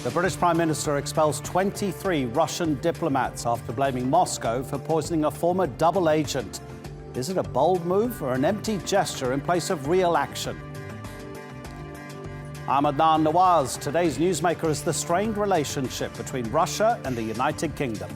The British Prime Minister expels 23 Russian diplomats after blaming Moscow for poisoning a former double agent. Is it a bold move or an empty gesture in place of real action? I'm Adnan Nawaz. Today's newsmaker is the strained relationship between Russia and the United Kingdom.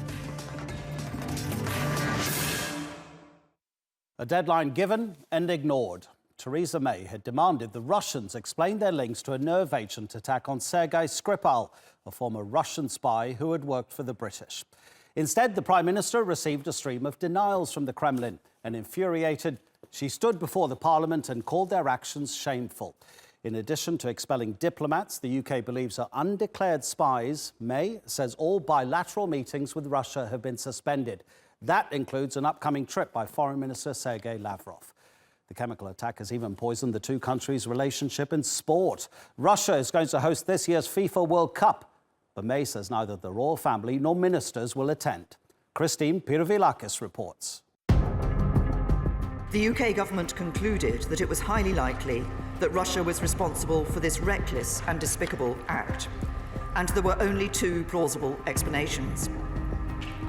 A deadline given and ignored. Theresa May had demanded the Russians explain their links to a nerve agent attack on Sergei Skripal, a former Russian spy who had worked for the British. Instead, the Prime Minister received a stream of denials from the Kremlin, and infuriated, she stood before the Parliament and called their actions shameful. In addition to expelling diplomats the UK believes are undeclared spies, May says all bilateral meetings with Russia have been suspended. That includes an upcoming trip by Foreign Minister Sergei Lavrov. The chemical attack has even poisoned the two countries' relationship in sport. Russia is going to host this year's FIFA World Cup, but May says neither the royal family nor ministers will attend. Christine Pirovilakis reports. The UK government concluded that it was highly likely that Russia was responsible for this reckless and despicable act, and there were only two plausible explanations.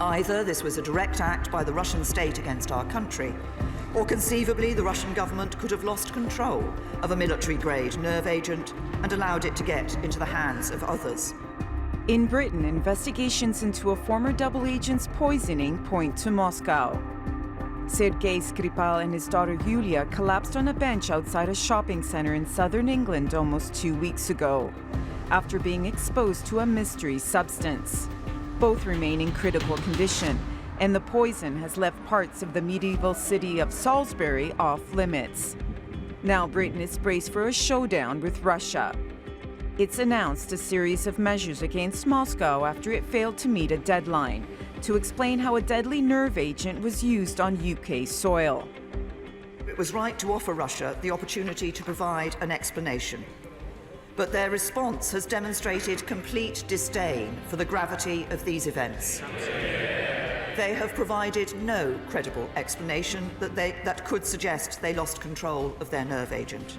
Either this was a direct act by the Russian state against our country, or conceivably the Russian government could have lost control of a military-grade nerve agent and allowed it to get into the hands of others. In Britain, investigations into a former double agent's poisoning point to Moscow. Sergei Skripal and his daughter Yulia collapsed on a bench outside a shopping center in southern England almost 2 weeks ago, after being exposed to a mystery substance. Both remain in critical condition, and the poison has left parts of the medieval city of Salisbury off limits. Now Britain is braced for a showdown with Russia. It's announced a series of measures against Moscow after it failed to meet a deadline to explain how a deadly nerve agent was used on UK soil. It was right to offer Russia the opportunity to provide an explanation, but their response has demonstrated complete disdain for the gravity of these events. They have provided no credible explanation that could suggest they lost control of their nerve agent.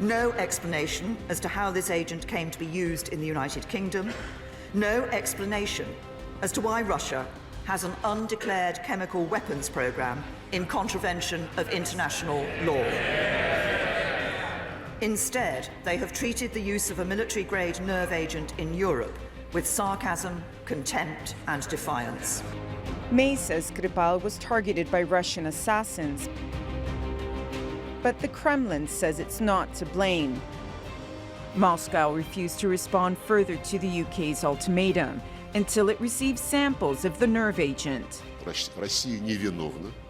No explanation as to how this agent came to be used in the United Kingdom. No explanation as to why Russia has an undeclared chemical weapons program in contravention of international law. Instead, they have treated the use of a military-grade nerve agent in Europe with sarcasm, contempt, and defiance. May says Skripal was targeted by Russian assassins, but the Kremlin says it's not to blame. Moscow refused to respond further to the UK's ultimatum until it receives samples of the nerve agent.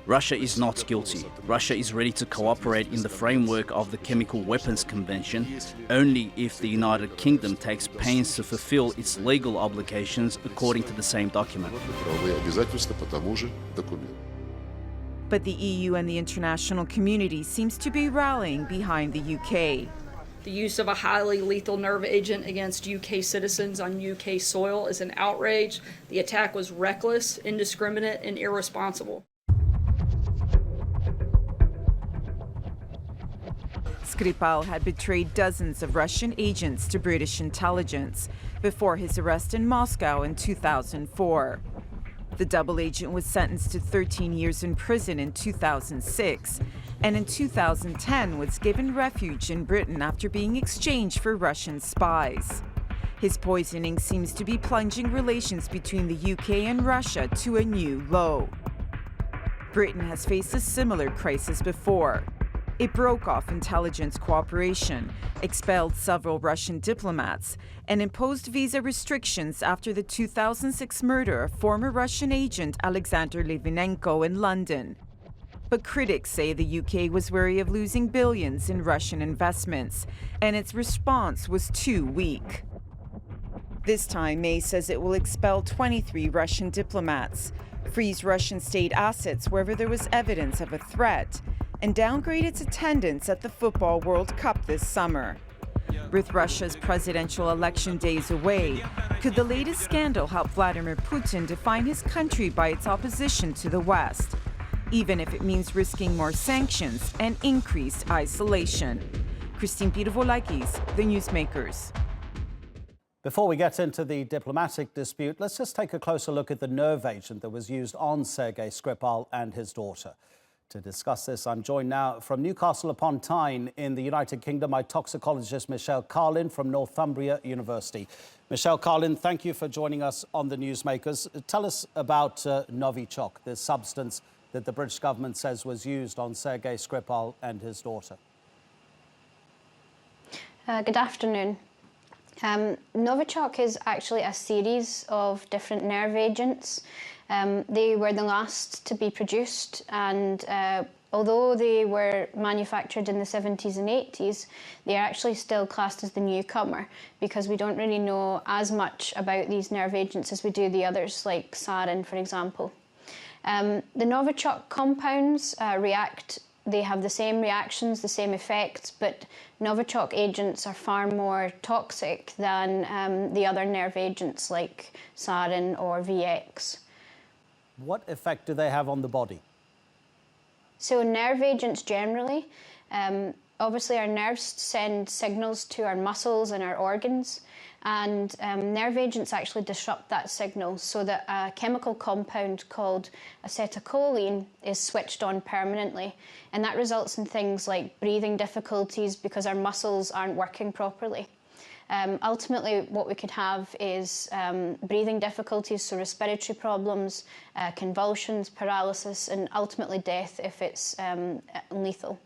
Russia is not guilty. Russia is ready to cooperate in the framework of the Chemical Weapons Convention only if the United Kingdom takes pains to fulfill its legal obligations according to the same document. But the EU and the international community seems to be rallying behind the UK. The use of a highly lethal nerve agent against UK citizens on UK soil is an outrage. The attack was reckless, indiscriminate, and irresponsible. Skripal had betrayed dozens of Russian agents to British intelligence before his arrest in Moscow in 2004. The double agent was sentenced to 13 years in prison in 2006, and in 2010 was given refuge in Britain after being exchanged for Russian spies. His poisoning seems to be plunging relations between the UK and Russia to a new low. Britain has faced a similar crisis before. It broke off intelligence cooperation, expelled several Russian diplomats, and imposed visa restrictions after the 2006 murder of former Russian agent Alexander Litvinenko in London. But critics say the UK was wary of losing billions in Russian investments, and its response was too weak. This time, May says it will expel 23 Russian diplomats, freeze Russian state assets wherever there was evidence of a threat, and downgrade its attendance at the Football World Cup this summer. With Russia's presidential election days away, could the latest scandal help Vladimir Putin define his country by its opposition to the West, even if it means risking more sanctions and increased isolation? Christine Pirovilakis, The Newsmakers. Before we get into the diplomatic dispute, let's just take a closer look at the nerve agent that was used on Sergei Skripal and his daughter. To discuss this, I'm joined now from Newcastle upon Tyne in the United Kingdom by toxicologist Michelle Carlin from Northumbria University. Michelle Carlin, thank you for joining us on the Newsmakers. Tell us about Novichok, the substance that the British government says was used on Sergei Skripal and his daughter. Good afternoon. Novichok is actually a series of different nerve agents. They were the last to be produced, and although they were manufactured in the 70s and 80s, they are actually still classed as the newcomer because we don't really know as much about these nerve agents as we do the others, like sarin, for example. The Novichok compounds they have the same reactions, the same effects, but Novichok agents are far more toxic than the other nerve agents like sarin or VX. What effect do they have on the body? So nerve agents generally, obviously our nerves send signals to our muscles and our organs, and nerve agents actually disrupt that signal so that a chemical compound called acetylcholine is switched on permanently, and that results in things like breathing difficulties because our muscles aren't working properly. Ultimately, what we could have is breathing difficulties, so respiratory problems, convulsions, paralysis, and ultimately death if it's lethal.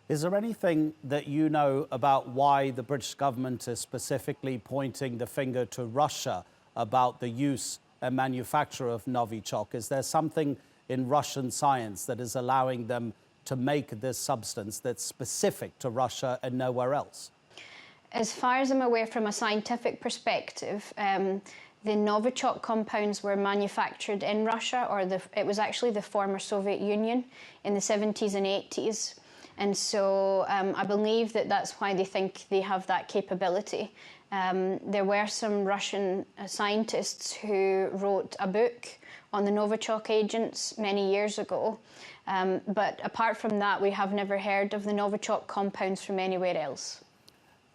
Is there anything that you know about why the British government is specifically pointing the finger to Russia about the use and manufacture of Novichok? Is there something in Russian science that is allowing them to make this substance that's specific to Russia and nowhere else? As far as I'm aware from a scientific perspective, the Novichok compounds were manufactured in Russia, or it was actually the former Soviet Union in the 70s and 80s. And so I believe that that's why they think they have that capability. There were some Russian scientists who wrote a book on the Novichok agents many years ago. But apart from that, we have never heard of the Novichok compounds from anywhere else.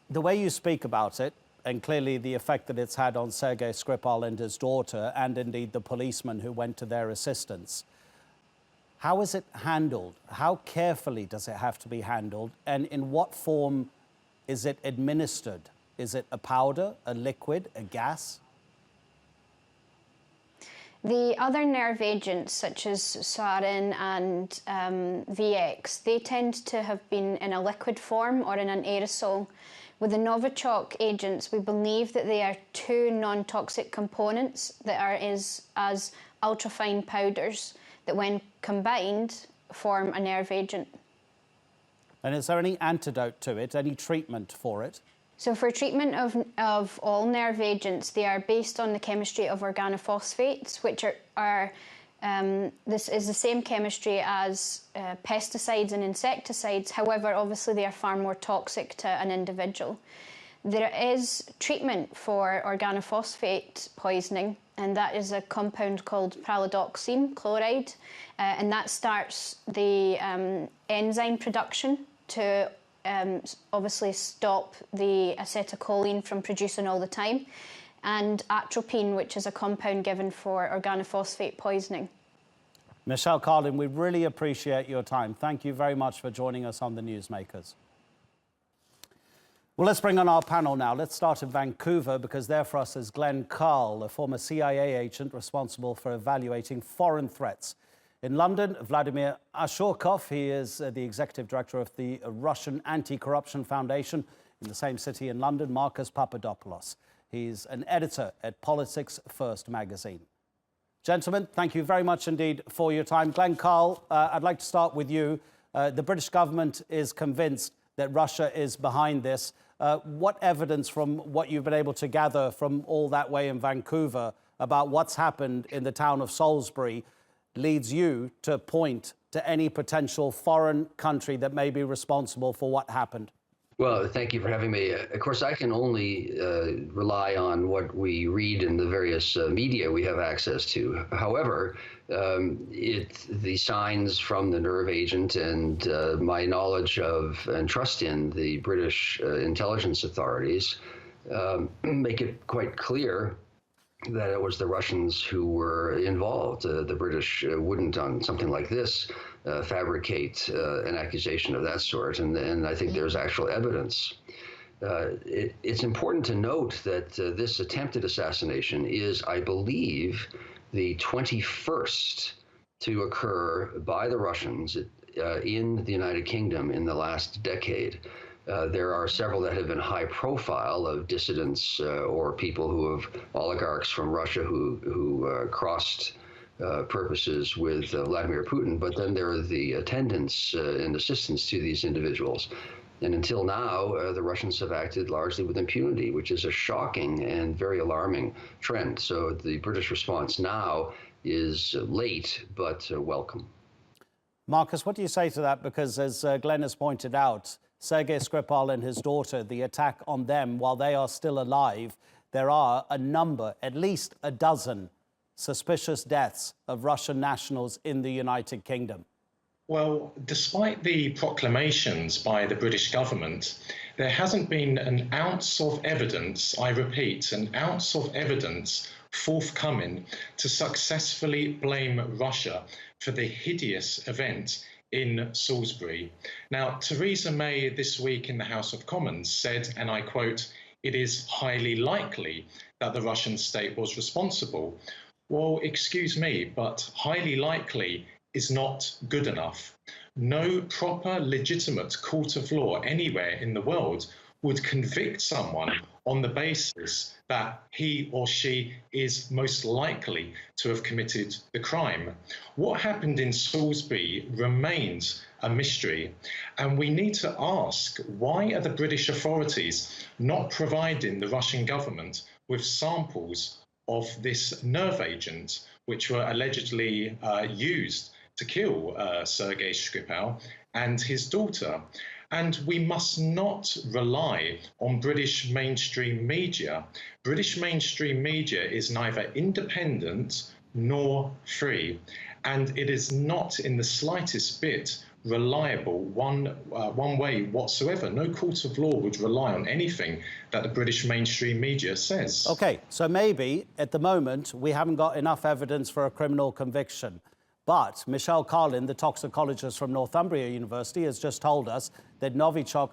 The way you speak about it, and clearly the effect that it's had on Sergei Skripal and his daughter, and indeed the policeman who went to their assistance, how is it handled? How carefully does it have to be handled? And in what form is it administered? Is it a powder, a liquid, a gas? The other nerve agents, such as sarin and VX, they tend to have been in a liquid form or in an aerosol. With the Novichok agents, we believe that they are two non-toxic components that are as ultrafine powders that when combined form a nerve agent. And is there any antidote to it, any treatment for it? So for treatment of all nerve agents, they are based on the chemistry of organophosphates, which this is the same chemistry as pesticides and insecticides. However, obviously they are far more toxic to an individual. There is treatment for organophosphate poisoning, and that is a compound called pralidoxime chloride, and that starts the enzyme production to obviously stop the acetylcholine from producing all the time, and atropine, which is a compound given for organophosphate poisoning. Michelle Carlin, we really appreciate your time. Thank you very much for joining us on the Newsmakers. Well, let's bring on our panel now. Let's start in Vancouver, because there for us is Glenn Carl, a former CIA agent responsible for evaluating foreign threats. In London, Vladimir Ashurkov, he is the executive director of the Russian Anti-Corruption Foundation. In the same city in London, Marcus Papadopoulos. He's an editor at Politics First magazine. Gentlemen, thank you very much indeed for your time. Glenn Carl, I'd like to start with you. The British government is convinced that Russia is behind this. What evidence from what you've been able to gather from all that way in Vancouver about what's happened in the town of Salisbury leads you to point to any potential foreign country that may be responsible for what happened? Well, thank you for having me. Of course, I can only rely on what we read in the various media we have access to. However, the signs from the nerve agent and my knowledge of and trust in the British intelligence authorities make it quite clear that it was the Russians who were involved. The British wouldn't, on something like this, fabricate an accusation of that sort, and I think there's actual evidence. It's important to note that this attempted assassination is, I believe, the 21st to occur by the Russians in the United Kingdom in the last decade. There are several that have been high profile of dissidents or people who have, oligarchs from Russia who crossed purposes with Vladimir Putin, but then there are the attendants and assistants to these individuals. And until now, the Russians have acted largely with impunity, which is a shocking and very alarming trend. So the British response now is late, but welcome. Marcus, what do you say to that? Because as Glenn has pointed out, Sergei Skripal and his daughter, the attack on them while they are still alive, there are a number, at least a dozen, suspicious deaths of Russian nationals in the United Kingdom. Well, despite the proclamations by the British government, there hasn't been an ounce of evidence, I repeat, an ounce of evidence forthcoming to successfully blame Russia for the hideous event in Salisbury. Now, Theresa May this week in the House of Commons said, and I quote, "It is highly likely that the Russian state was responsible." Well, excuse me, but highly likely is not good enough. No proper, legitimate court of law anywhere in the world would convict someone on the basis that he or she is most likely to have committed the crime. What happened in Salisbury remains a mystery, and we need to ask, why are the British authorities not providing the Russian government with samples of this nerve agent, which were allegedly used to kill Sergei Skripal and his daughter? And we must not rely on British mainstream media. British mainstream media is neither independent nor free, and it is not in the slightest bit reliable one way whatsoever. No court of law would rely on anything that the British mainstream media says. OK, so maybe at the moment we haven't got enough evidence for a criminal conviction. But Michelle Carlin, the toxicologist from Northumbria University, has just told us that Novichok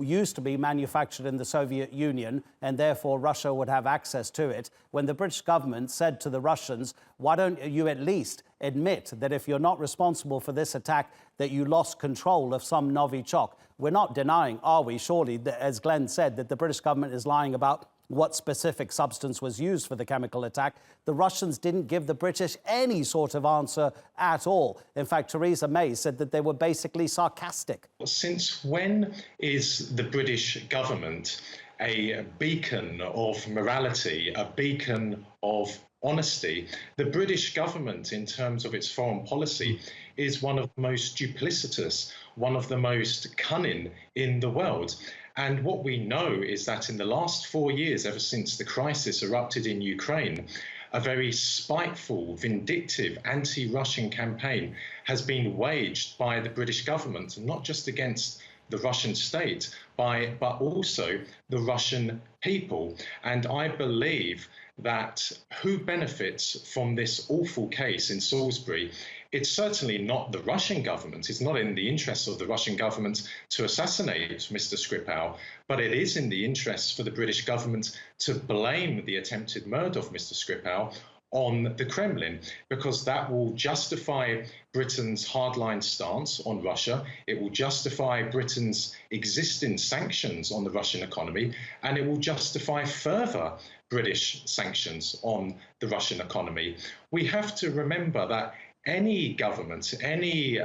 used to be manufactured in the Soviet Union and therefore Russia would have access to it, when the British government said to the Russians, why don't you at least admit that if you're not responsible for this attack, that you lost control of some Novichok? We're not denying, are we, surely, that, as Glenn said, that the British government is lying about what specific substance was used for the chemical attack. The Russians didn't give the British any sort of answer at all. In fact, Theresa May said that they were basically sarcastic. Since when is the British government a beacon of morality, a beacon of honesty? The British government, in terms of its foreign policy, is one of the most duplicitous, one of the most cunning in the world. And what we know is that in the last 4 years, ever since the crisis erupted in Ukraine, a very spiteful, vindictive, anti-Russian campaign has been waged by the British government, not just against the Russian state, but also the Russian people. And I believe that who benefits from this awful case in Salisbury, it's certainly not the Russian government. It's not in the interests of the Russian government to assassinate Mr. Skripal, but it is in the interests for the British government to blame the attempted murder of Mr. Skripal on the Kremlin, because that will justify Britain's hardline stance on Russia. It will justify Britain's existing sanctions on the Russian economy, and it will justify further British sanctions on the Russian economy. We have to remember that any government, any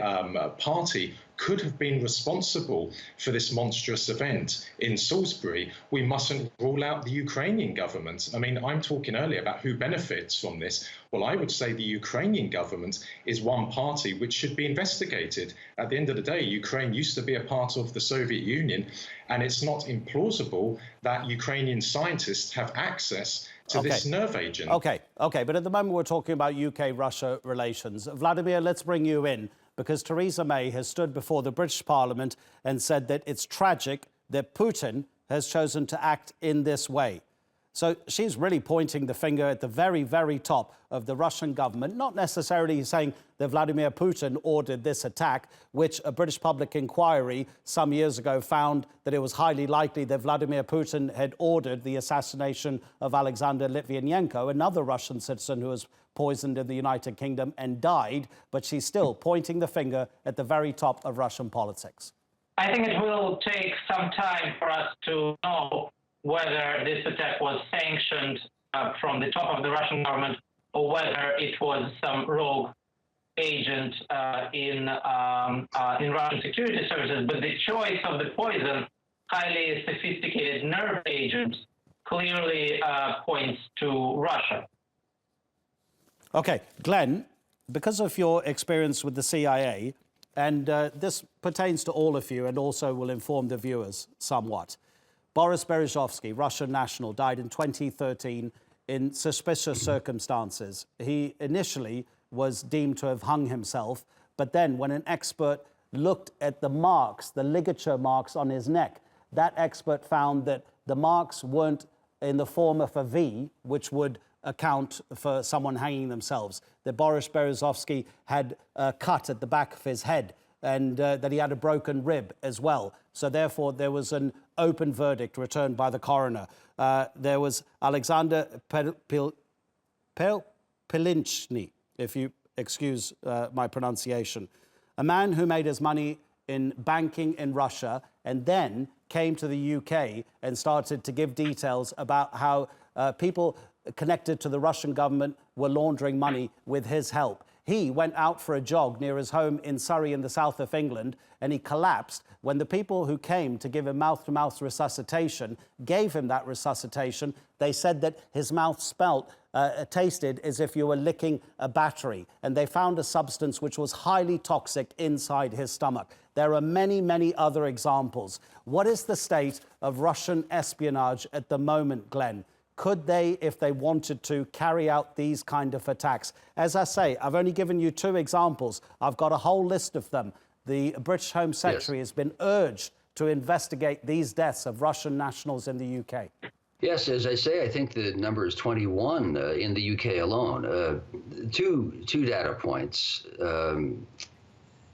party could have been responsible for this monstrous event in Salisbury. We mustn't rule out the Ukrainian government. I mean, I'm talking earlier about who benefits from this. Well, I would say the Ukrainian government is one party which should be investigated. At the end of the day, Ukraine used to be a part of the Soviet Union, and it's not implausible that Ukrainian scientists have access to this nerve agent. OK, but at the moment we're talking about UK-Russia relations. Vladimir, let's bring you in, because Theresa May has stood before the British Parliament and said that it's tragic that Putin has chosen to act in this way. So she's really pointing the finger at the very, very top of the Russian government, not necessarily saying that Vladimir Putin ordered this attack, which a British public inquiry some years ago found that it was highly likely that Vladimir Putin had ordered the assassination of Alexander Litvinenko, another Russian citizen who was poisoned in the United Kingdom and died, but she's still pointing the finger at the very top of Russian politics. I think it will take some time for us to know whether this attack was sanctioned from the top of the Russian government or whether it was some rogue agent in Russian security services. But the choice of the poison, highly sophisticated nerve agent, clearly points to Russia. Okay, Glenn, because of your experience with the CIA, and this pertains to all of you and also will inform the viewers somewhat. Boris Berezovsky, Russian national, died in 2013 in suspicious circumstances. He initially was deemed to have hung himself, but then when an expert looked at the marks, the ligature marks on his neck, that expert found that the marks weren't in the form of a V, which would account for someone hanging themselves. That Boris Berezovsky had a cut at the back of his head and that he had a broken rib as well. So therefore, there was an open verdict returned by the coroner. There was Alexander Pilinchny, if you excuse my pronunciation, a man who made his money in banking in Russia and then came to the UK and started to give details about how people connected to the Russian government were laundering money with his help. He went out for a jog near his home in Surrey in the south of England, and he collapsed when the people who came to give him mouth-to-mouth resuscitation gave him that resuscitation. They said that his mouth tasted as if you were licking a battery, and they found a substance which was highly toxic inside his stomach. There are many, many other examples. What is the state of Russian espionage at the moment, Glenn? Could they, if they wanted to, carry out these kind of attacks? As I say, I've only given you two examples. I've got a whole list of them. The British Home Secretary has been urged to investigate these deaths of Russian nationals in the UK. Yes, as I say, I think the number is 21 in the UK alone. Two data points.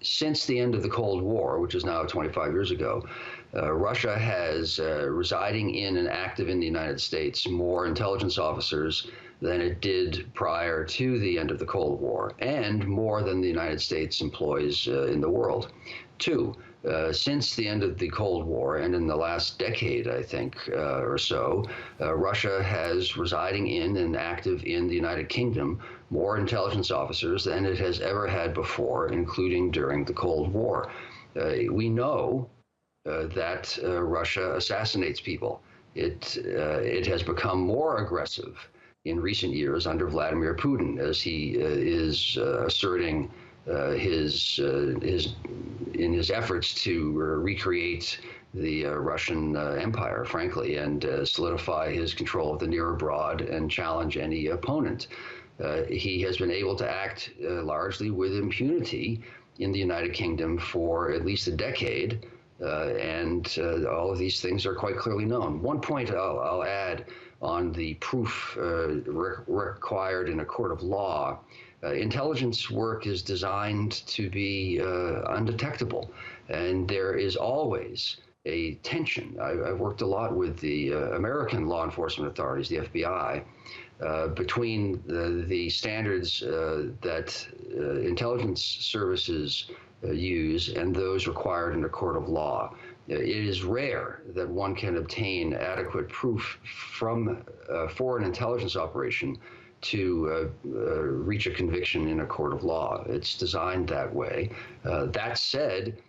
Since the end of the Cold War, which is now 25 years ago, Russia has residing in and active in the United States more intelligence officers than it did prior to the end of the Cold War, and more than the United States employs in the world. Two, since the end of the Cold War and in the last decade, I think, or so, Russia has residing in and active in the United Kingdom more intelligence officers than it has ever had before, including during the Cold War. We know that Russia assassinates people. It has become more aggressive in recent years under Vladimir Putin, as he is asserting in his efforts to recreate the Russian empire, frankly, and solidify his control of the near abroad and challenge any opponent. He has been able to act largely with impunity in the United Kingdom for at least a decade, and all of these things are quite clearly known. One point I'll add on the proof required in a court of law. Intelligence work is designed to be undetectable, and there is always a tension. I've worked a lot with the American law enforcement authorities, the FBI, between the standards that intelligence services use and those required in a court of law. It is rare that one can obtain adequate proof from for an intelligence operation to reach a conviction in a court of law. It's designed that way. That said,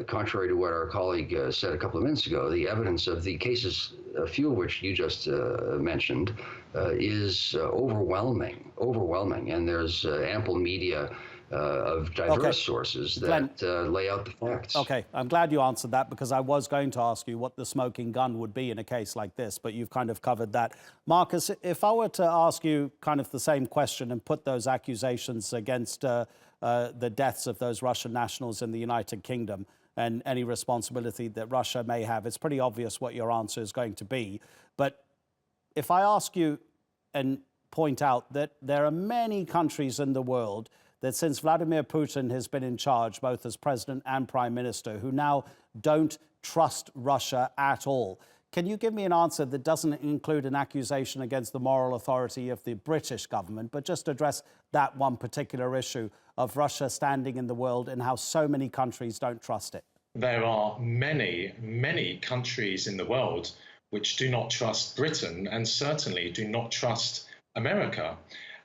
contrary to what our colleague said a couple of minutes ago, the evidence of the cases, a few of which you just mentioned, is overwhelming, and there's ample media of diverse sources that lay out the facts. Okay, I'm glad you answered that, because I was going to ask you what the smoking gun would be in a case like this, but you've kind of covered that. Marcus, if I were to ask you kind of the same question and put those accusations against the deaths of those Russian nationals in the United Kingdom, and any responsibility that Russia may have. It's pretty obvious what your answer is going to be. But if I ask you and point out that there are many countries in the world that since Vladimir Putin has been in charge, both as president and prime minister, who now don't trust Russia at all. Can you give me an answer that doesn't include an accusation against the moral authority of the British government, but just address that one particular issue of Russia standing in the world and how so many countries don't trust it? There are many, many countries in the world which do not trust Britain and certainly do not trust America.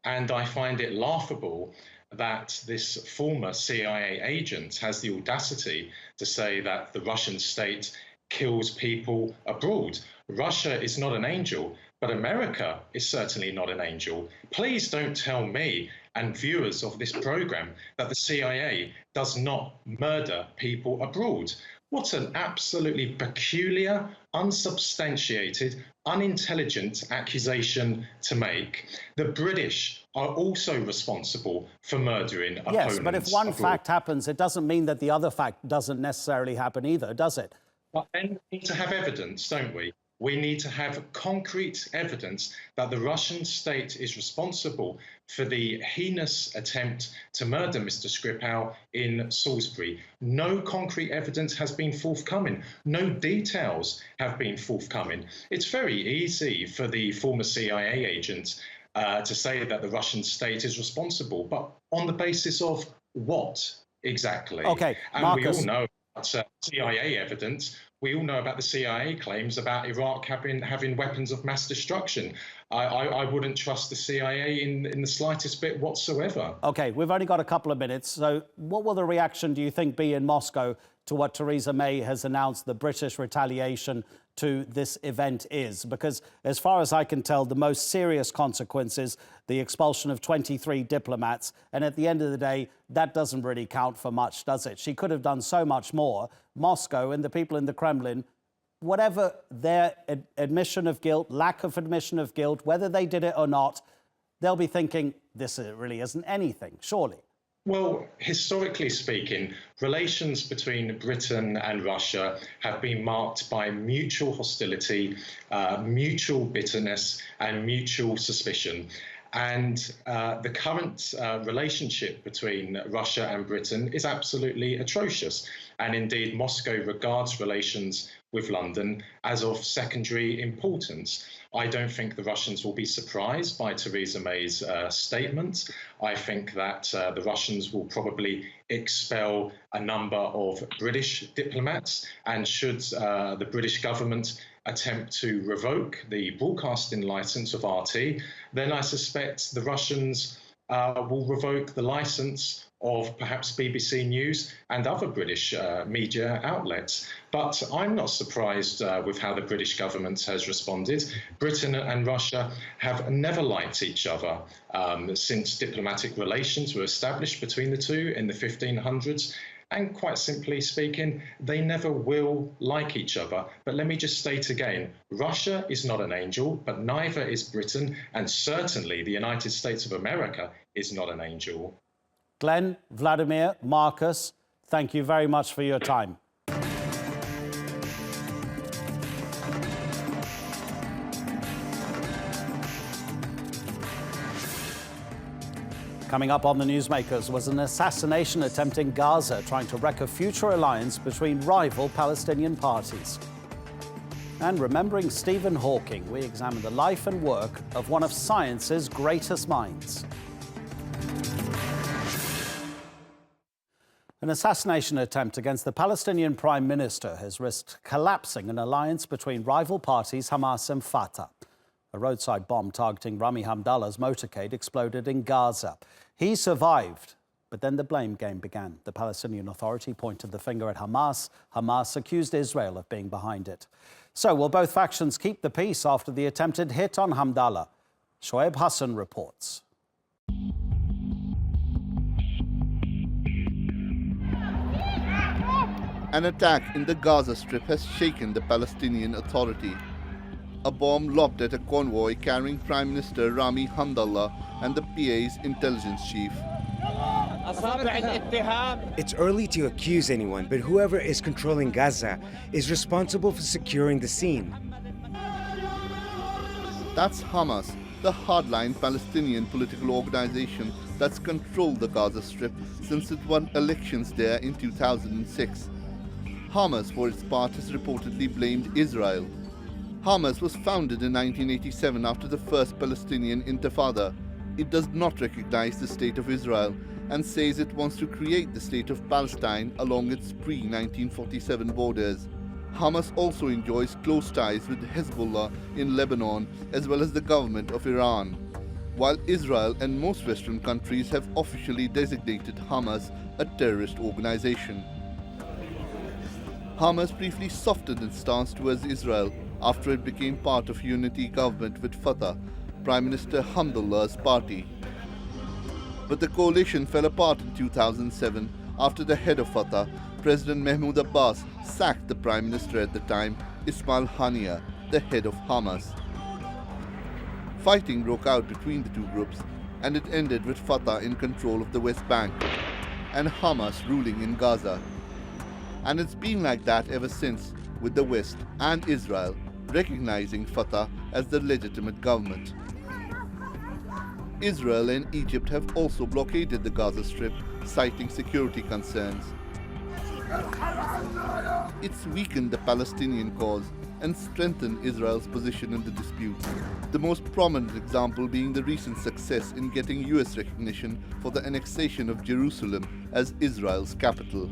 And I find it laughable that this former CIA agent has the audacity to say that the Russian state kills people abroad. Russia is not an angel, but America is certainly not an angel. Please don't tell me and viewers of this program that the CIA does not murder people abroad. What an absolutely peculiar, unsubstantiated, unintelligent accusation to make. The British are also responsible for murdering opponents. Yes, but if one abroad. fact happens, it doesn't mean that the other fact doesn't necessarily happen either, does it? But then we need to have evidence, don't we? We need to have concrete evidence that the Russian state is responsible for the heinous attempt to murder Mr. Skripal in Salisbury. No concrete evidence has been forthcoming. No details have been forthcoming. It's very easy for the former CIA agent to say that the Russian state is responsible, but on the basis of what exactly? Okay, and Marcus. we all know about CIA evidence. We all know about the CIA claims about Iraq having weapons of mass destruction. I wouldn't trust the CIA in the slightest bit whatsoever. OK, we've only got a couple of minutes. So what will the reaction, do you think, be in Moscow to what Theresa May has announced the British retaliation to this event is? Because as far as I can tell, the most serious consequence is the expulsion of 23 diplomats. And at the end of the day, that doesn't really count for much, does it? She could have done so much more. Moscow and the people in the Kremlin, whatever their admission of guilt, lack of admission of guilt, whether they did it or not, they'll be thinking, this really isn't anything, surely. Well, historically speaking, relations between Britain and Russia have been marked by mutual hostility, mutual bitterness, and mutual suspicion. And the current relationship between Russia and Britain is absolutely atrocious. And indeed, Moscow regards relations with London as of secondary importance. I don't think the Russians will be surprised by Theresa May's statement. I think that the Russians will probably expel a number of British diplomats, and should the British government attempt to revoke the broadcasting license of RT, then I suspect the Russians will revoke the license of perhaps BBC News and other British media outlets. But I'm not surprised with how the British government has responded. Britain and Russia have never liked each other since diplomatic relations were established between the two in the 1500s. And quite simply speaking, they never will like each other. But let me just state again, Russia is not an angel, but neither is Britain, and certainly the United States of America is not an angel. Glenn, Vladimir, Marcus, thank you very much for your time. Coming up on the Newsmakers was an assassination attempt in Gaza, trying to wreck a future alliance between rival Palestinian parties. And remembering Stephen Hawking, we examine the life and work of one of science's greatest minds. An assassination attempt against the Palestinian Prime Minister has risked collapsing an alliance between rival parties Hamas and Fatah. A roadside bomb targeting Rami Hamdallah's motorcade exploded in Gaza. He survived, but then the blame game began. The Palestinian Authority pointed the finger at Hamas. Hamas accused Israel of being behind it. So will both factions keep the peace after the attempted hit on Hamdallah? Shoaib Hassan reports. An attack in the Gaza Strip has shaken the Palestinian Authority. A bomb lobbed at a convoy carrying Prime Minister Rami Hamdallah and the PA's intelligence chief. It's early to accuse anyone, but whoever is controlling Gaza is responsible for securing the scene. That's Hamas, the hardline Palestinian political organization that's controlled the Gaza Strip since it won elections there in 2006. Hamas, for its part, has reportedly blamed Israel. Hamas was founded in 1987 after the first Palestinian Intifada. It does not recognize the state of Israel and says it wants to create the state of Palestine along its pre-1947 borders. Hamas also enjoys close ties with Hezbollah in Lebanon as well as the government of Iran, while Israel and most Western countries have officially designated Hamas a terrorist organization. Hamas briefly softened its stance towards Israel after it became part of unity government with Fatah, Prime Minister Hamdullah's party. But the coalition fell apart in 2007 after the head of Fatah, President Mahmoud Abbas, sacked the Prime Minister at the time, Ismail Haniyeh, the head of Hamas. Fighting broke out between the two groups, and it ended with Fatah in control of the West Bank and Hamas ruling in Gaza. And it's been like that ever since, with the West and Israel recognizing Fatah as the legitimate government. Israel and Egypt have also blockaded the Gaza Strip, citing security concerns. It's weakened the Palestinian cause and strengthened Israel's position in the dispute. The most prominent example being the recent success in getting US recognition for the annexation of Jerusalem as Israel's capital.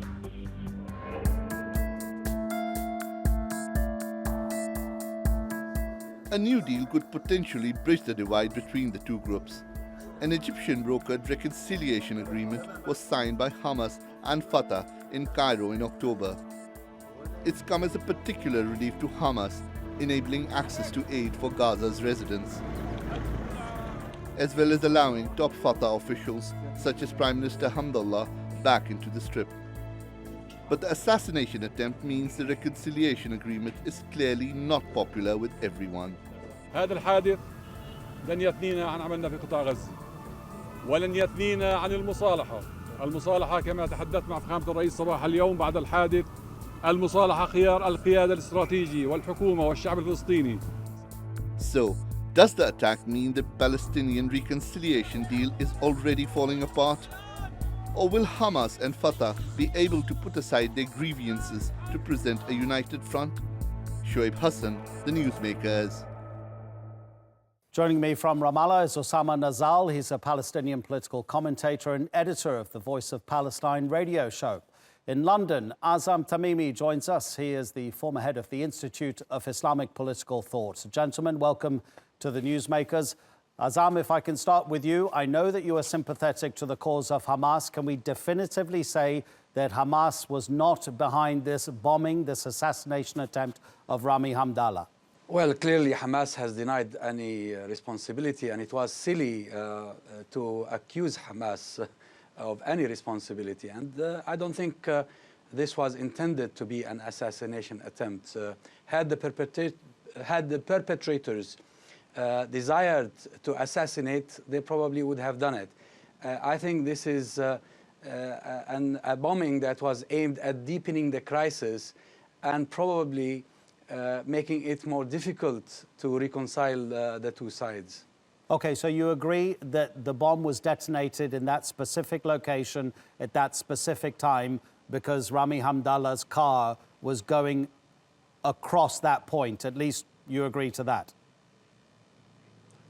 A new deal could potentially bridge the divide between the two groups. An Egyptian brokered reconciliation agreement was signed by Hamas and Fatah in Cairo in October. It's come as a particular relief to Hamas, enabling access to aid for Gaza's residents, as well as allowing top Fatah officials such as Prime Minister Hamdullah back into the Strip. But the assassination attempt means the reconciliation agreement is clearly not popular with everyone. هذا الحادث لن يثنينا عن عملنا في قطاع غزة ولن يثنينا عن المصالحة كما تحدثت مع فخامة الرئيس صباح اليوم بعد الحادث المصالحة خيار القيادة الاستراتيجي والحكومة والشعب الفلسطيني. So, does the attack mean the Palestinian reconciliation deal is already falling apart? Or will Hamas and Fatah be able to put aside their grievances to present a united front? Shoaib Hassan, The Newsmakers. Joining me from Ramallah is Osama Nazal. He's a Palestinian political commentator and editor of the Voice of Palestine radio show. In London, Azam Tamimi joins us. He is the former head of the Institute of Islamic Political Thought. Gentlemen, welcome to the Newsmakers. Azam, if I can start with you, I know that you are sympathetic to the cause of Hamas. Can we definitively say that Hamas was not behind this bombing, this assassination attempt of Rami Hamdallah? Well, clearly Hamas has denied any responsibility, and it was silly to accuse Hamas of any responsibility. And I don't think this was intended to be an assassination attempt. Had the perpetrators desired to assassinate, they probably would have done it. I think this is a bombing that was aimed at deepening the crisis and probably making it more difficult to reconcile the two sides. Okay, so you agree that the bomb was detonated in that specific location at that specific time because Rami Hamdallah's car was going across that point. At least you agree to that?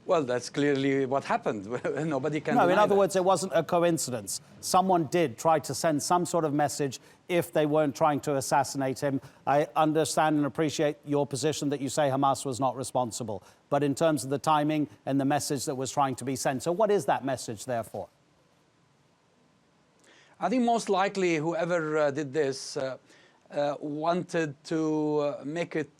Well, that's clearly what happened. Nobody can deny No, in other that. words, it wasn't a coincidence. Someone did try to send some sort of message if they weren't trying to assassinate him. I understand and appreciate your position that you say Hamas was not responsible. But in terms of the timing and the message that was trying to be sent, so what is that message, therefore? I think most likely whoever did this wanted to make it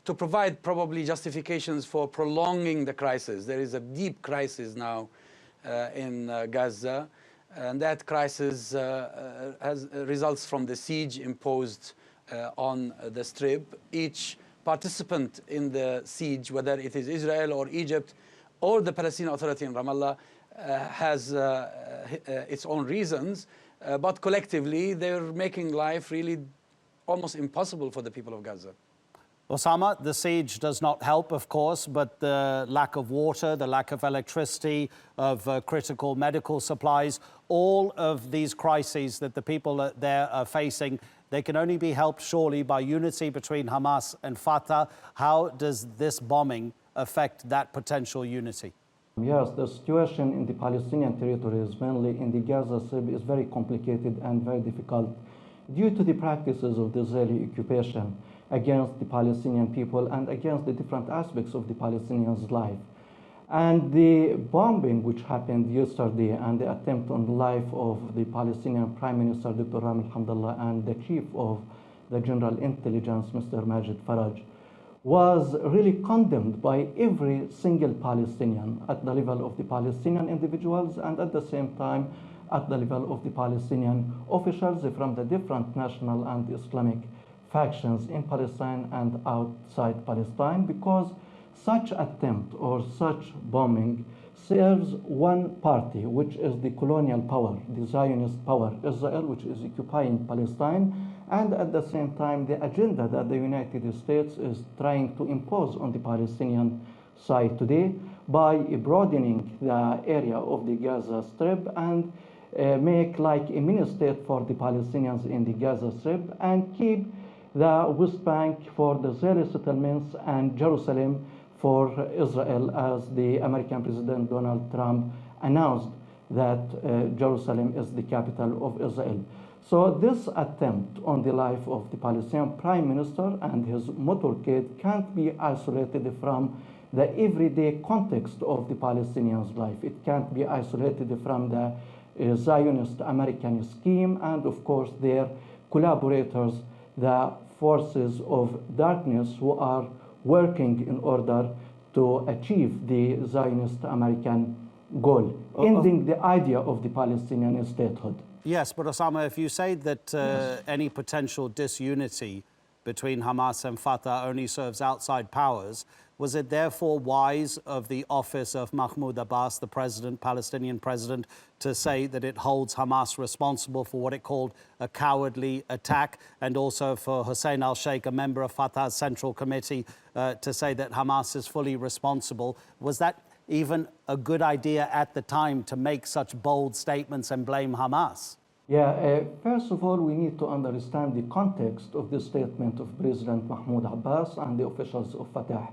to provide probably justifications for prolonging the crisis. There is a deep crisis now in Gaza, and that crisis results from the siege imposed on the Strip. Each participant in the siege, whether it is Israel or Egypt or the Palestinian Authority in Ramallah, has its own reasons, but collectively they're making life really almost impossible for the people of Gaza. Osama, the siege does not help, of course, but the lack of water, the lack of electricity, of critical medical supplies, all of these crises that the people there are facing, they can only be helped surely by unity between Hamas and Fatah. How does this bombing affect that potential unity? Yes, the situation in the Palestinian territories, mainly in the Gaza Strip, is very complicated and very difficult due to the practices of the Israeli occupation against the Palestinian people and against the different aspects of the Palestinians' life. And the bombing which happened yesterday and the attempt on the life of the Palestinian Prime Minister Dr. Rami Hamdallah and the Chief of the General Intelligence, Mr. Majid Faraj, was really condemned by every single Palestinian at the level of the Palestinian individuals and at the same time at the level of the Palestinian officials from the different national and Islamic factions in Palestine and outside Palestine, because such attempt or such bombing serves one party, which is the colonial power, the Zionist power, Israel, which is occupying Palestine, and at the same time the agenda that the United States is trying to impose on the Palestinian side today by broadening the area of the Gaza Strip and make like a mini state for the Palestinians in the Gaza Strip and keep the West Bank for the Israeli settlements and Jerusalem for Israel, as the American President Donald Trump announced that Jerusalem is the capital of Israel. So this attempt on the life of the Palestinian Prime Minister and his motorcade can't be isolated from the everyday context of the Palestinians' life. It can't be isolated from the Zionist American scheme and, of course, their collaborators, the forces of darkness who are working in order to achieve the Zionist American goal, ending the idea of the Palestinian statehood. Yes, but Osama, if you say that any potential disunity between Hamas and Fatah only serves outside powers, was it therefore wise of the office of Mahmoud Abbas, the president, Palestinian president, to say that it holds Hamas responsible for what it called a cowardly attack, and also for Hussein al-Sheikh, a member of Fatah's Central Committee, to say that Hamas is fully responsible? Was that even a good idea at the time to make such bold statements and blame Hamas? Yeah, first of all, we need to understand the context of this statement of President Mahmoud Abbas and the officials of Fatah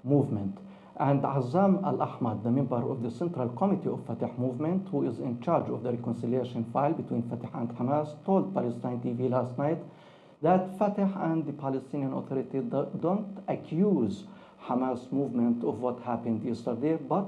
movement. And Azzam al-Ahmad, the member of the Central Committee of Fatah movement, who is in charge of the reconciliation file between Fatah and Hamas, told Palestine TV last night that Fatah and the Palestinian Authority don't accuse Hamas movement of what happened yesterday, but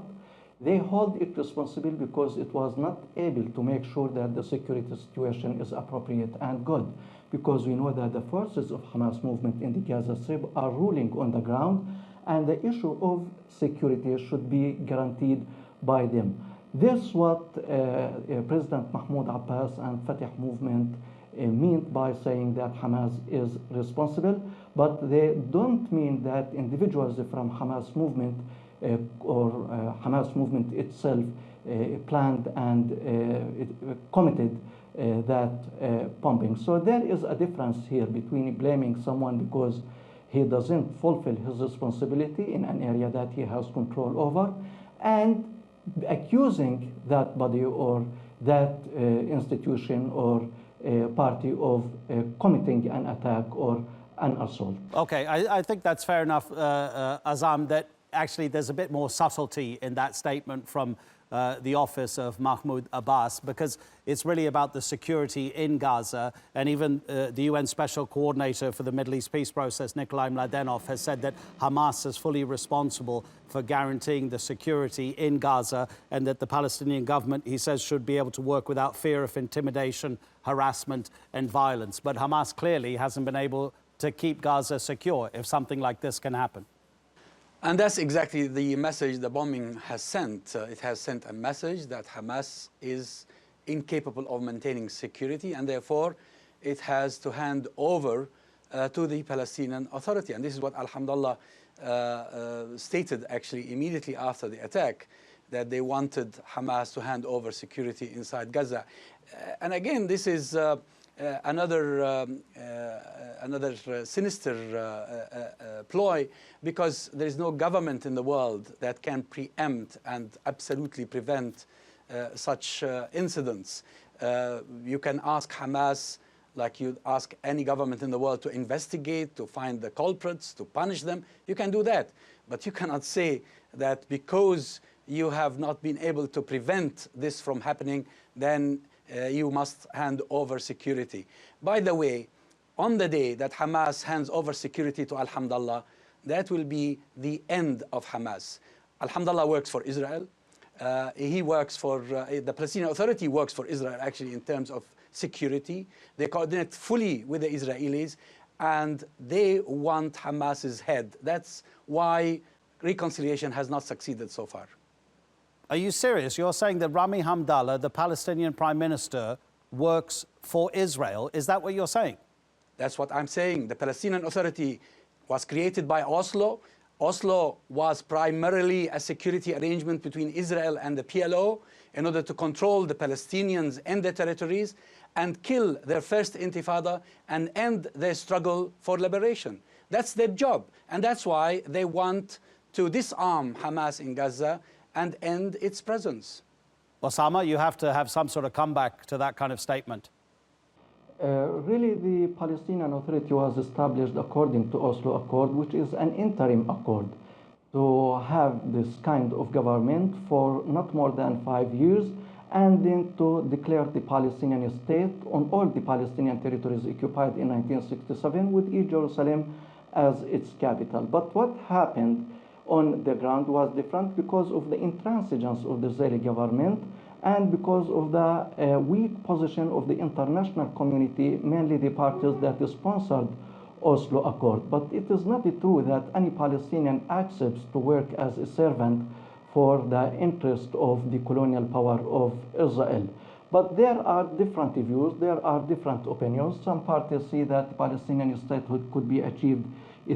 they hold it responsible because it was not able to make sure that the security situation is appropriate and good, because we know that the forces of Hamas movement in the Gaza Strip are ruling on the ground, and the issue of security should be guaranteed by them. This is what President Mahmoud Abbas and Fatah movement mean by saying that Hamas is responsible, but they don't mean that individuals from Hamas movement or Hamas movement itself planned and committed that bombing. So there is a difference here between blaming someone because he doesn't fulfill his responsibility in an area that he has control over, and accusing that body or that institution or party of committing an attack or an assault. Okay, I think that's fair enough, Azzam, that actually there's a bit more subtlety in that statement from the office of Mahmoud Abbas, because it's really about the security in Gaza. And even the UN Special Coordinator for the Middle East Peace Process, Nikolai Mladenov, has said that Hamas is fully responsible for guaranteeing the security in Gaza, and that the Palestinian government, he says, should be able to work without fear of intimidation, harassment and violence. But Hamas clearly hasn't been able to keep Gaza secure if something like this can happen. And that's exactly the message the bombing has sent. It has sent a message that Hamas is incapable of maintaining security, and therefore it has to hand over to the Palestinian Authority. And this is what Al-Hamdallah stated actually immediately after the attack, that they wanted Hamas to hand over security inside Gaza. And again, this is another sinister ploy, because there is no government in the world that can preempt and absolutely prevent such incidents. You can ask Hamas, like you ask any government in the world, to investigate, to find the culprits, to punish them. You can do that. But you cannot say that because you have not been able to prevent this from happening, then you must hand over security. By the way, on the day that Hamas hands over security to Al-Hamdallah, that will be the end of Hamas. Al-Hamdallah works for Israel. He works for, the Palestinian Authority works for Israel, actually, in terms of security. They coordinate fully with the Israelis, and they want Hamas's head. That's why reconciliation has not succeeded so far. Are you serious? You're saying that Rami Hamdallah, the Palestinian Prime Minister, works for Israel. Is that what you're saying? That's what I'm saying. The Palestinian Authority was created by Oslo. Oslo was primarily a security arrangement between Israel and the PLO in order to control the Palestinians and their territories and kill their first intifada and end their struggle for liberation. That's their job. And that's why they want to disarm Hamas in Gaza and end its presence. Osama, you have to have some sort of comeback to that kind of statement. Really, the Palestinian Authority was established according to Oslo Accord, which is an interim accord, to have this kind of government for not more than 5 years, and then to declare the Palestinian state on all the Palestinian territories occupied in 1967, with East Jerusalem as its capital. But what happened on the ground was different because of the intransigence of the Israeli government and because of the weak position of the international community, mainly the parties that sponsored Oslo Accord. But it is not true that any Palestinian accepts to work as a servant for the interest of the colonial power of Israel. But there are different views, there are different opinions. Some parties see that the Palestinian statehood could be achieved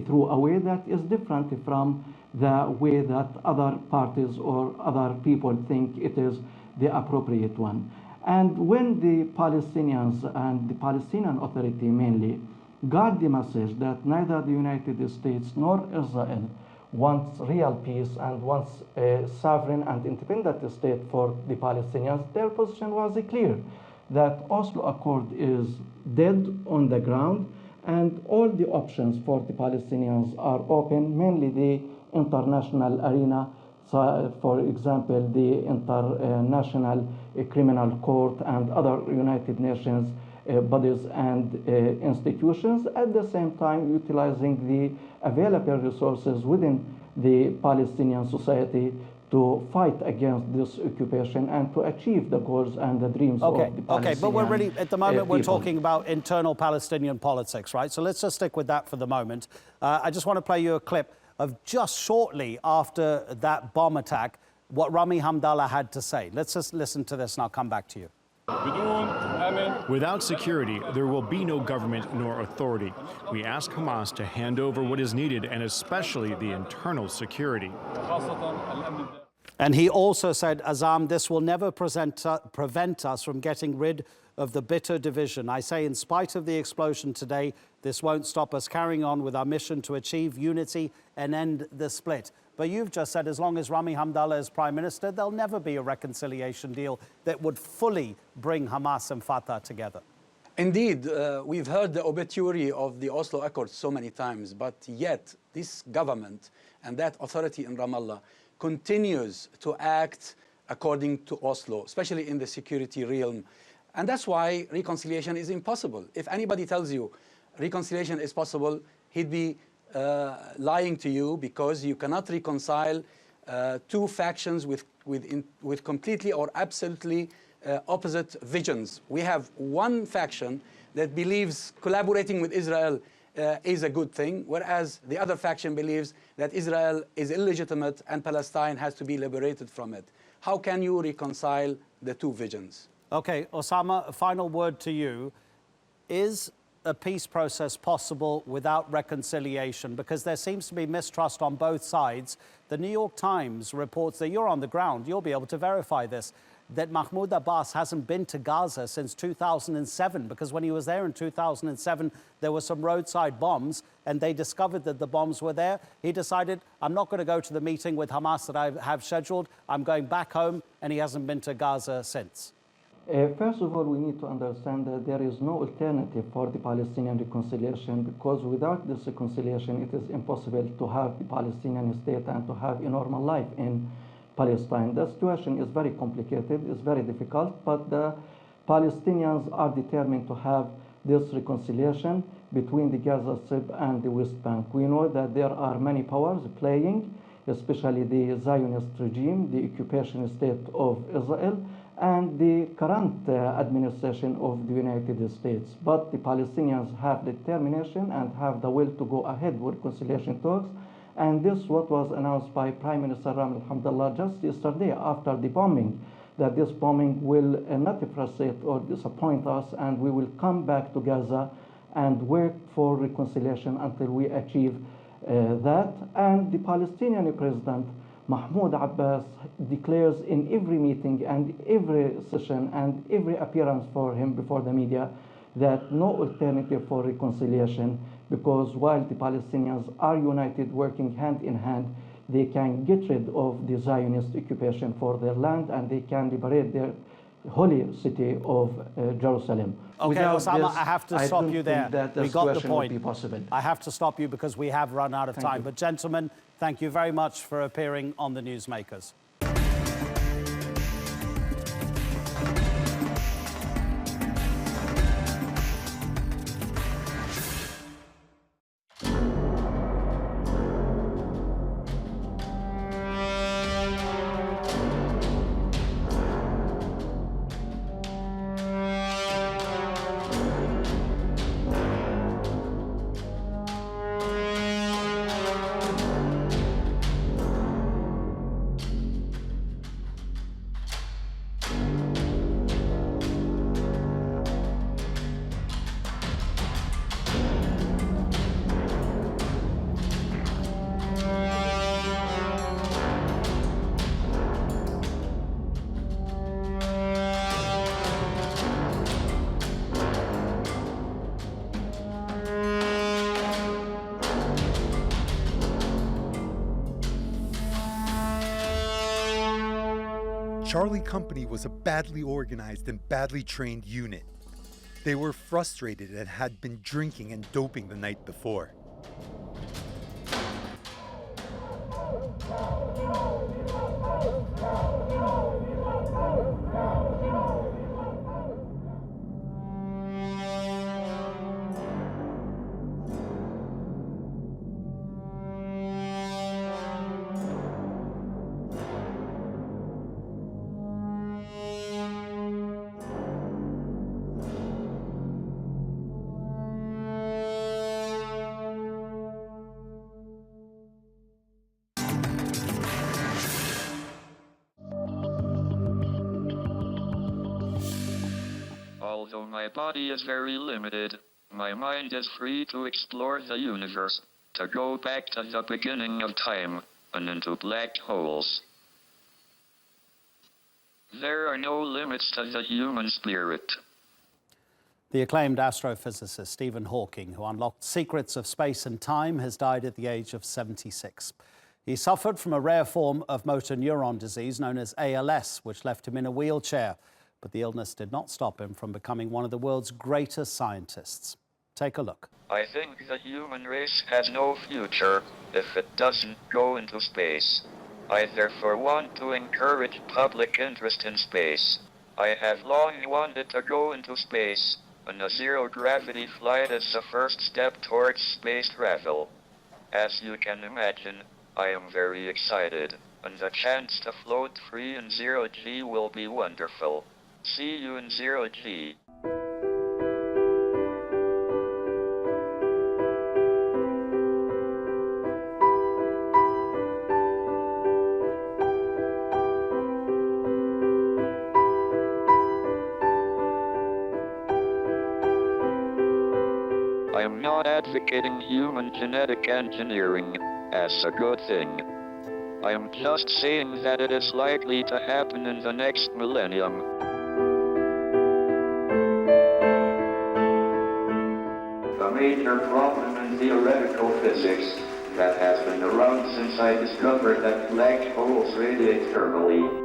through a way that is different from the way that other parties or other people think it is the appropriate one. And when the Palestinians and the Palestinian Authority mainly got the message that neither the United States nor Israel wants real peace and wants a sovereign and independent state for the Palestinians, their position was clear, that Oslo Accord is dead on the ground and all the options for the Palestinians are open, mainly the international arena. So, for example, the International Criminal Court and other United Nations bodies and institutions, at the same time utilizing the available resources within the Palestinian society to fight against this occupation and to achieve the goals and the dreams of the Palestinian Okay, but we're really, at the moment, we're people. talking about internal Palestinian politics, right? So let's just stick with that for the moment. I just want to play you a clip of just shortly after that bomb attack, what Rami Hamdallah had to say. Let's just listen to this and I'll come back to you. Without security, there will be no government nor authority. We ask Hamas to hand over what is needed, and especially the internal security. And he also said, Azam, this will never prevent us from getting rid of the bitter division. I say, in spite of the explosion today, this won't stop us carrying on with our mission to achieve unity and end the split. But you've just said as long as Rami Hamdallah is Prime Minister, there'll never be a reconciliation deal that would fully bring Hamas and Fatah together. Indeed, we've heard the obituary of the Oslo Accord so many times, but yet this government and that authority in Ramallah continues to act according to Oslo, especially in the security realm. And that's why reconciliation is impossible. If anybody tells you reconciliation is possible, he'd be lying to you, because you cannot reconcile two factions with completely or absolutely opposite visions. We have one faction that believes collaborating with Israel is a good thing, whereas the other faction believes that Israel is illegitimate and Palestine has to be liberated from it. How can you reconcile the two visions? Okay, Osama, a final word to you. Is a peace process possible without reconciliation? Because there seems to be mistrust on both sides. The New York Times reports that you're on the ground, you'll be able to verify this, that Mahmoud Abbas hasn't been to Gaza since 2007, because when he was there in 2007, there were some roadside bombs, and they discovered that the bombs were there. He decided, I'm not going to go to the meeting with Hamas that I have scheduled. I'm going back home, and he hasn't been to Gaza since. First of all, we need to understand that there is no alternative for the Palestinian reconciliation, because without this reconciliation, it is impossible to have the Palestinian state and to have a normal life in Palestine. The situation is very complicated, it's very difficult, but the Palestinians are determined to have this reconciliation between the Gaza Strip and the West Bank. We know that there are many powers playing, especially the Zionist regime, the occupation state of Israel, and the current administration of the United States. But the Palestinians have determination and have the will to go ahead with reconciliation talks. And this is what was announced by Prime Minister Rami Hamdallah just yesterday after the bombing, that this bombing will not frustrate or disappoint us, and we will come back to Gaza and work for reconciliation until we achieve that. And the Palestinian president, Mahmoud Abbas, declares in every meeting and every session and every appearance for him before the media that no alternative for reconciliation, because while the Palestinians are united, working hand in hand, they can get rid of the Zionist occupation for their land, and they can liberate their holy city of Jerusalem. Okay, Without Osama, this, I have to stop you there. We got the point. Be possible. I have to stop you because we have run out of time. But gentlemen, thank you very much for appearing on the Newsmakers. Charlie Company was a badly organized and badly trained unit. They were frustrated and had been drinking and doping the night before. Although my body is very limited, my mind is free to explore the universe, to go back to the beginning of time, and into black holes. There are no limits to the human spirit. The acclaimed astrophysicist Stephen Hawking, who unlocked secrets of space and time, has died at the age of 76. He suffered from a rare form of motor neuron disease known as ALS, which left him in a wheelchair. But the illness did not stop him from becoming one of the world's greatest scientists. Take a look. I think the human race has no future if it doesn't go into space. I therefore want to encourage public interest in space. I have long wanted to go into space, and a zero-gravity flight is the first step towards space travel. As you can imagine, I am very excited, and the chance to float free in zero-G will be wonderful. See you in zero-G. am not advocating human genetic engineering as a good thing. I am just saying that it is likely to happen in the next millennium. A major problem in theoretical physics that has been around since I discovered that black holes radiate thermally.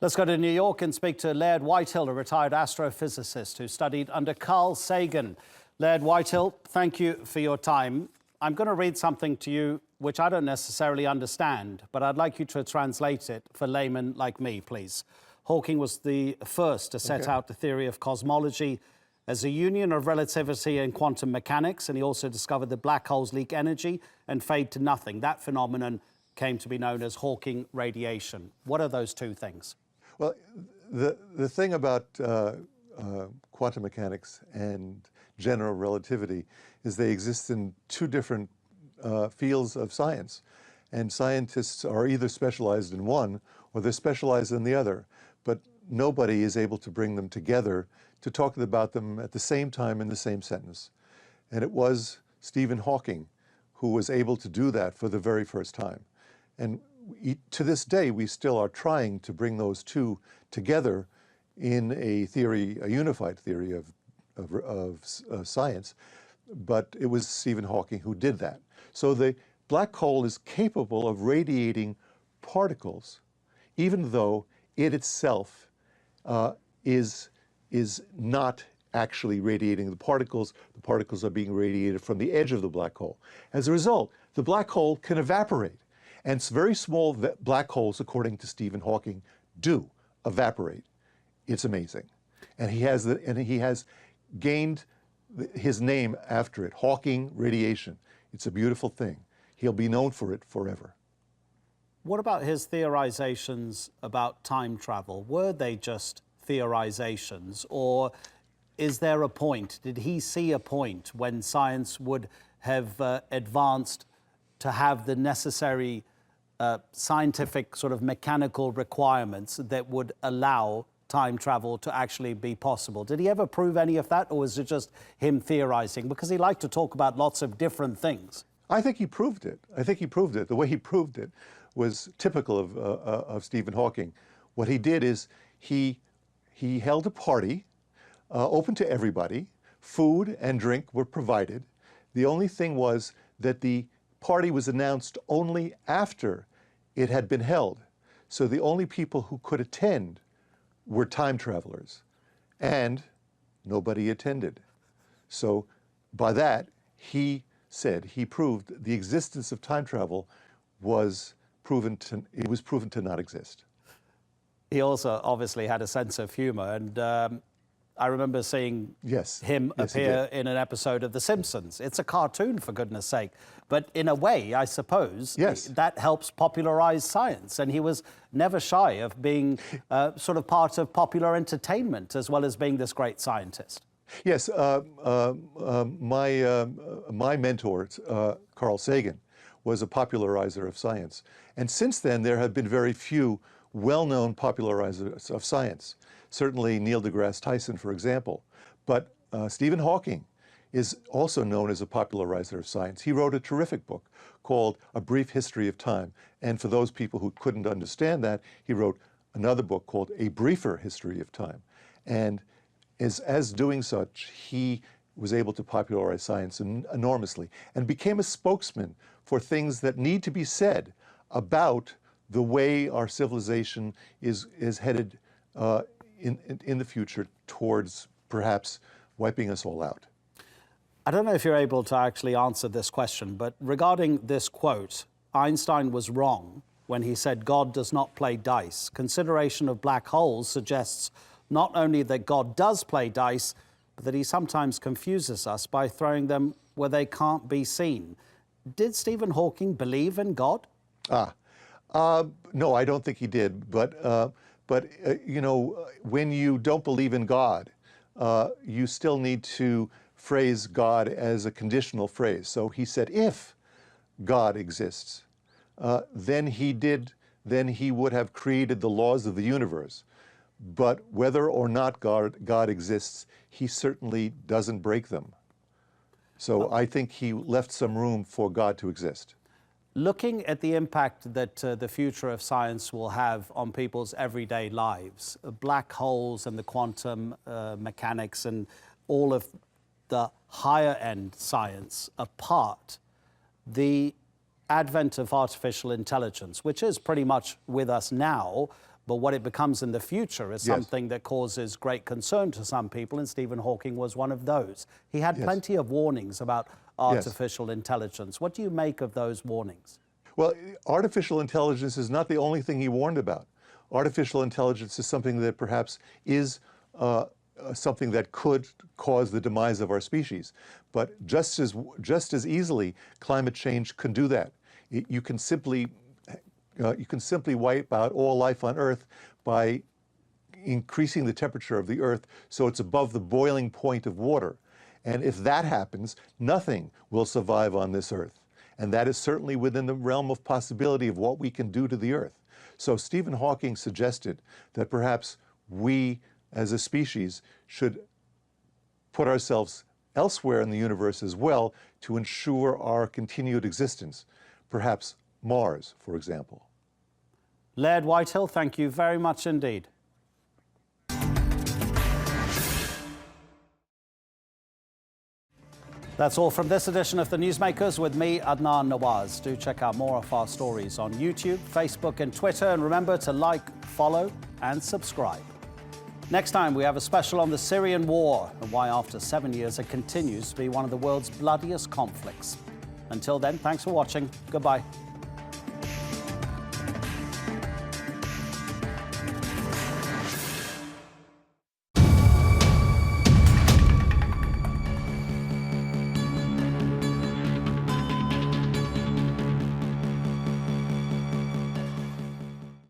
Let's go to New York and speak to Laird Whitehill, a retired astrophysicist who studied under Carl Sagan. Laird Whitehill, thank you for your time. I'm going to read something to you which I don't necessarily understand, but I'd like you to translate it for laymen like me, please. Hawking was the first to set out the theory of cosmology as a union of relativity and quantum mechanics, and he also discovered that black holes leak energy and fade to nothing. That phenomenon came to be known as Hawking radiation. What are those two things? Well, the thing about quantum mechanics and general relativity is they exist in two different fields of science. And scientists are either specialized in one or they're specialized in the other. But nobody is able to bring them together to talk about them at the same time in the same sentence. And it was Stephen Hawking who was able to do that for the very first time. And to this day, we still are trying to bring those two together in a theory, a unified theory of science. But it was Stephen Hawking who did that. So the black hole is capable of radiating particles, even though it itself is not actually radiating the particles. The particles are being radiated from the edge of the black hole. As a result, the black hole can evaporate. And very small black holes, according to Stephen Hawking, do evaporate. It's amazing. And he has gained his name after it, Hawking radiation. It's a beautiful thing. He'll be known for it forever. What about his theorizations about time travel? Were they just theorizations, or is there a point? Did he see a point when science would have advanced to have the necessary scientific sort of mechanical requirements that would allow time travel to actually be possible? Did he ever prove any of that, or was it just him theorizing? Because he liked to talk about lots of different things. I think he proved it. I think he proved it. The way he proved it was typical of Stephen Hawking. What he did is he held a party open to everybody. Food and drink were provided. The only thing was that the party was announced only after it had been held. So the only people who could attend were time travelers, and nobody attended. So by that, he proved the existence of time travel was proven to not exist. He also obviously had a sense of humor, and I remember seeing him appear in an episode of The Simpsons. It's a cartoon, for goodness sake. But in a way, I suppose, that helps popularize science. And he was never shy of being sort of part of popular entertainment, as well as being this great scientist. Yes, my mentor, Carl Sagan, was a popularizer of science. And since then, there have been very few well-known popularizers of science. Certainly Neil deGrasse Tyson, for example. But Stephen Hawking is also known as a popularizer of science. He wrote a terrific book called A Brief History of Time. And for those people who couldn't understand that, he wrote another book called A Briefer History of Time. And as doing such, he was able to popularize science enormously and became a spokesman for things that need to be said about the way our civilization is headed in the future towards perhaps wiping us all out. I don't know if you're able to actually answer this question, but regarding this quote, Einstein was wrong when he said God does not play dice. Consideration of black holes suggests not only that God does play dice, but that he sometimes confuses us by throwing them where they can't be seen. Did Stephen Hawking believe in God? No, I don't think he did. But you know, when you don't believe in God, you still need to phrase God as a conditional phrase. So he said, if God exists, then he would have created the laws of the universe. But whether or not God exists, he certainly doesn't break them. So I think he left some room for God to exist. Looking at the impact that the future of science will have on people's everyday lives, black holes and the quantum mechanics and all of the higher end science apart, the advent of artificial intelligence, which is pretty much with us now, but what it becomes in the future is something that causes great concern to some people, and Stephen Hawking was one of those. He had plenty of warnings about artificial intelligence. What do you make of those warnings? Well, artificial intelligence is not the only thing he warned about. Artificial intelligence is something that perhaps is something that could cause the demise of our species. But just as easily, climate change can do that. You can simply wipe out all life on Earth by increasing the temperature of the Earth so it's above the boiling point of water. And if that happens, nothing will survive on this Earth. And that is certainly within the realm of possibility of what we can do to the Earth. So Stephen Hawking suggested that perhaps we, as a species, should put ourselves elsewhere in the universe as well to ensure our continued existence. Perhaps Mars, for example. Laird Whitehill, thank you very much indeed. That's all from this edition of The Newsmakers with me, Adnan Nawaz. Do check out more of our stories on YouTube, Facebook and Twitter, and remember to like, follow and subscribe. Next time, we have a special on the Syrian war and why after 7 years it continues to be one of the world's bloodiest conflicts. Until then, thanks for watching. Goodbye.